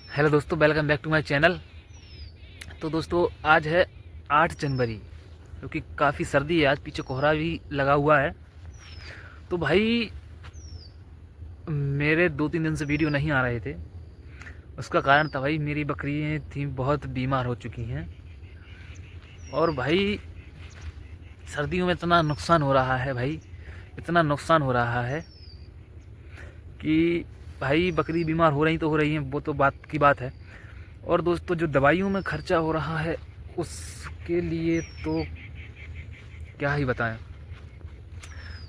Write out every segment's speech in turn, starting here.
Hello दोस्तों, welcome back to my channel. तो दोस्तों आज है 8 जनवरी, क्योंकि काफ़ी सर्दी है आज, पीछे कोहरा भी लगा हुआ है। तो भाई मेरे 2-3 दिन से वीडियो नहीं आ रहे थे। उसका कारण था भाई, मेरी बकरियाँ थी बहुत बीमार हो चुकी हैं। और भाई सर्दियों में इतना नुकसान हो रहा है भाई, इतना नुकसान हो रहा है कि भाई बकरी बीमार हो रही तो हो रही हैं, वो तो बात की बात है। और दोस्तों जो दवाइयों में खर्चा हो रहा है उसके लिए तो क्या ही बताएं।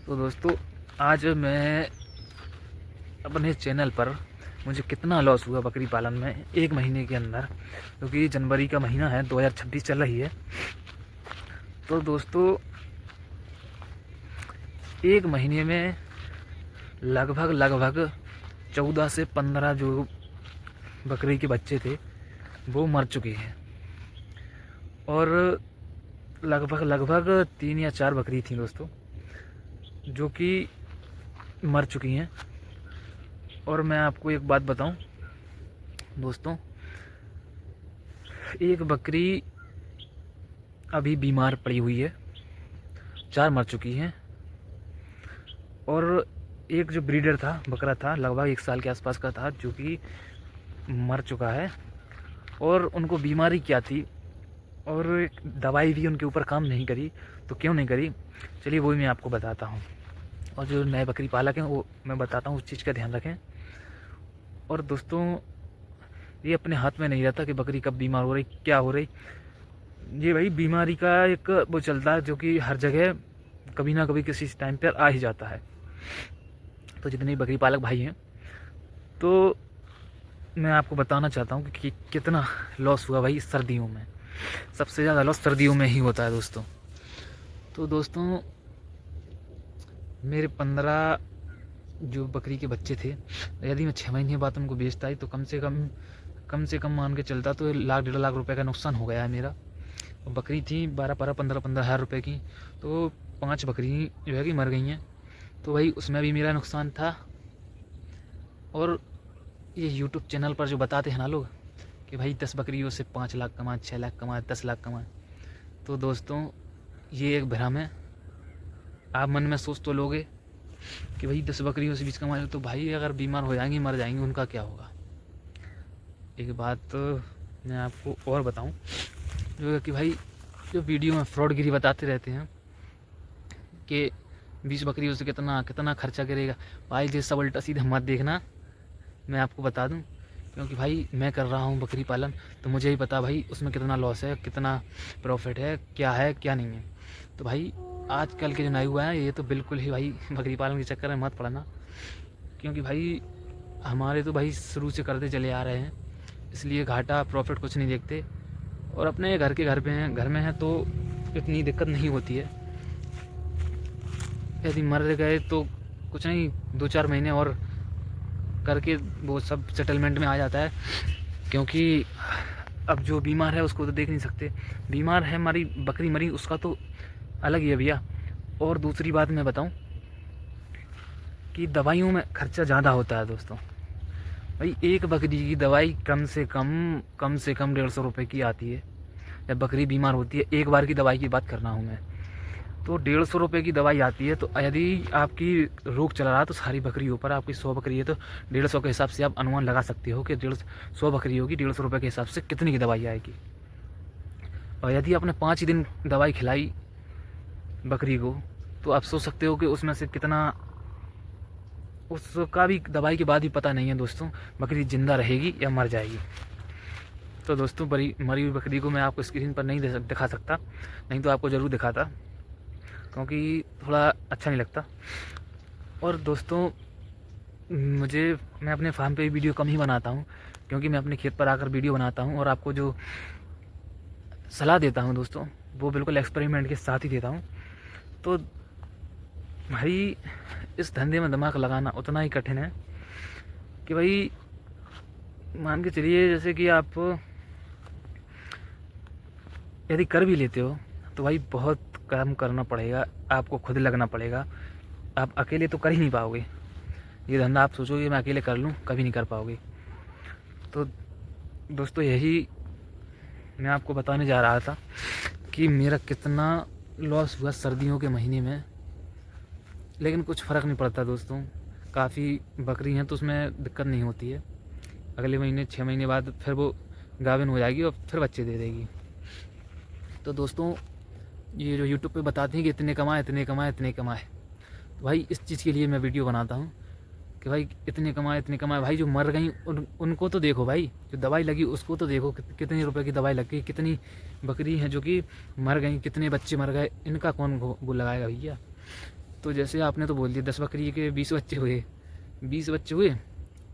तो दोस्तों आज मैं अपने चैनल पर मुझे कितना लॉस हुआ बकरी पालन में एक महीने के अंदर, क्योंकि जनवरी का महीना है, 2026 चल रही है। तो दोस्तों एक महीने में लगभग 14 से 15 जो बकरी के बच्चे थे वो मर चुके हैं। और लगभग 3 या 4 बकरी थी दोस्तों जो कि मर चुकी हैं। और मैं आपको एक बात बताऊं दोस्तों, एक बकरी अभी बीमार पड़ी हुई है, 4 मर चुकी हैं। और एक जो ब्रीडर था, बकरा था, लगभग 1 साल के आसपास का था, जो कि मर चुका है। और उनको बीमारी क्या थी और दवाई भी उनके ऊपर काम नहीं करी, तो क्यों नहीं करी चलिए वो भी मैं आपको बताता हूँ। और जो नए बकरी पालक हैं वो मैं बताता हूँ, उस चीज़ का ध्यान रखें। और दोस्तों ये अपने हाथ में नहीं रहता कि बकरी कब बीमार हो रही, क्या हो रही। ये भाई बीमारी का एक वो चलता है जो कि हर जगह कभी ना कभी किसी टाइम पर आ ही जाता है। तो जितने बकरी पालक भाई हैं, तो मैं आपको बताना चाहता हूँ कि कितना लॉस हुआ भाई सर्दियों में। सबसे ज़्यादा लॉस सर्दियों में ही होता है दोस्तों। तो दोस्तों मेरे 15 जो बकरी के बच्चे थे, यदि मैं 6 महीने बाद उनको बेचता ही तो कम से कम मान के चलता तो 1,00,000 1,50,000 रुपये का नुकसान हो गया है मेरा। और बकरी थी 12-15 हज़ार रुपये की, तो 5 बकरी जो है कि मर गई हैं। तो भाई उसमें भी मेरा नुकसान था। और ये यूट्यूब चैनल पर जो बताते हैं ना लोग कि भाई 10 बकरियों से 5 लाख कमाए, 6 लाख कमाए, 10 लाख कमाए, तो दोस्तों ये एक भ्रम है। आप मन में सोच तो लोगे कि भाई 10 बकरियों से बीच कमाए, तो भाई अगर बीमार हो जाएंगी, मर जाएंगी, उनका क्या होगा। एक बात मैं आपको और बताऊं, जो है कि भाई जो वीडियो में फ्रॉडगिरी बताते रहते हैं कि 20 बकरियों से कितना कितना खर्चा करेगा, भाई ये सब उल्टा सीधा मत देखना। मैं आपको बता दूं, क्योंकि भाई मैं कर रहा हूँ बकरी पालन, तो मुझे ही पता भाई उसमें कितना लॉस है, कितना प्रॉफिट है क्या नहीं है। तो भाई आजकल के जो नए हुआ है ये तो बिल्कुल ही भाई बकरी पालन के चक्कर में मत पड़ना, क्योंकि भाई हमारे तो भाई शुरू से करते चले आ रहे हैं, इसलिए घाटा प्रॉफिट कुछ नहीं देखते। और अपने घर में हैं तो इतनी दिक्कत नहीं होती है। यदि मर गए तो कुछ नहीं, 2-4 महीने और करके वो सब सेटलमेंट में आ जाता है, क्योंकि अब जो बीमार है उसको तो देख नहीं सकते। बीमार है, मरी बकरी मरी, उसका तो अलग ही है भैया। और दूसरी बात मैं बताऊं कि दवाइयों में खर्चा ज़्यादा होता है दोस्तों। भाई एक बकरी की दवाई कम से कम 150 रुपये की आती है। जब बकरी बीमार होती है, एक बार की दवाई की बात कर रहा हूँ मैं, तो 150 रुपये की दवाई आती है। तो यदि आपकी रोग चला रहा तो सारी बकरियों पर, आपकी 100 बकरी है तो 150 के हिसाब से आप अनुमान लगा सकते हो कि 100 बकरी होगी, 150 रुपये के हिसाब से कितनी की दवाई आएगी। और यदि आपने 5 ही दिन दवाई खिलाई बकरी को, तो आप सोच सकते हो कि उसमें से कितना, उसका भी दवाई के बाद ही पता नहीं है दोस्तों बकरी ज़िंदा रहेगी या मर जाएगी। तो दोस्तों मरी हुई बकरी को मैं आपको स्क्रीन पर नहीं दिखा सकता, नहीं तो आपको ज़रूर दिखाता, क्योंकि थोड़ा अच्छा नहीं लगता। और दोस्तों मैं अपने फार्म पे वीडियो कम ही बनाता हूँ, क्योंकि मैं अपने खेत पर आकर वीडियो बनाता हूँ और आपको जो सलाह देता हूँ दोस्तों वो बिल्कुल एक्सपेरिमेंट के साथ ही देता हूँ। तो भाई इस धंधे में दिमाग लगाना उतना ही कठिन है कि भाई मान के चलिए, जैसे कि आप यदि कर भी लेते हो तो भाई बहुत काम करना पड़ेगा, आपको खुद लगना पड़ेगा। आप अकेले तो कर ही नहीं पाओगे। ये धंधा आप सोचोगे मैं अकेले कर लूँ, कभी नहीं कर पाओगे। तो दोस्तों यही मैं आपको बताने जा रहा था कि मेरा कितना लॉस हुआ सर्दियों के महीने में, लेकिन कुछ फ़र्क नहीं पड़ता दोस्तों। काफ़ी बकरी हैं तो उसमें दिक्कत नहीं होती है। अगले महीने 6 महीने बाद फिर वो गाभिन हो जाएगी और फिर बच्चे दे देगी। तो दोस्तों ये जो यूट्यूब पे बताते हैं कि इतने कमाए इतने कमाए इतने कमाए, तो भाई इस चीज़ के लिए मैं वीडियो बनाता हूँ कि भाई इतने कमाए इतने कमाए। भाई जो मर गई उनको तो देखो भाई, जो दवाई लगी उसको तो देखो, कितने रुपए की दवाई लग गई, कितनी बकरी हैं जो कि मर गई, कितने बच्चे मर गए, इनका कौन वो लगाएगा भैया। तो जैसे आपने तो बोल दिया 10 बकरी के 20 बच्चे हुए, 20 बच्चे हुए,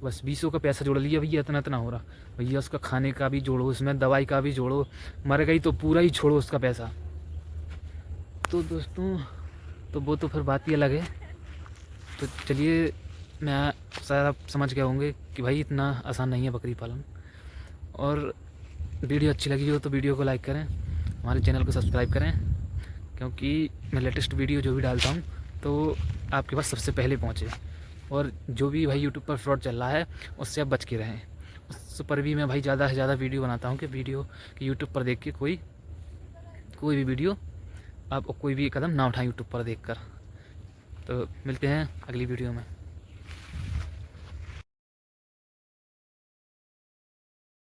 बस 20 का पैसा जोड़ लिया भैया, इतना इतना हो रहा भैया। उसका खाने का भी जोड़ो, उसमें दवाई का भी जोड़ो, मर गई तो पूरा ही छोड़ो उसका पैसा। तो दोस्तों तो वो तो फिर बात ही अलग है। तो चलिए, मैं शायद आप समझ गए होंगे कि भाई इतना आसान नहीं है बकरी पालन। और वीडियो अच्छी लगी हो तो वीडियो को लाइक करें, हमारे चैनल को सब्सक्राइब करें, क्योंकि मैं लेटेस्ट वीडियो जो भी डालता हूँ तो आपके पास सबसे पहले पहुँचे। और जो भी भाई यूट्यूब पर फ्रॉड चल रहा है उससे आप बच के रहें। उस पर भी मैं भाई ज़्यादा से ज़्यादा वीडियो बनाता हूँ कि यूट्यूब पर देख के कोई भी वीडियो आप कोई भी कदम ना उठाएं यूट्यूब पर देखकर। तो मिलते हैं अगली वीडियो में।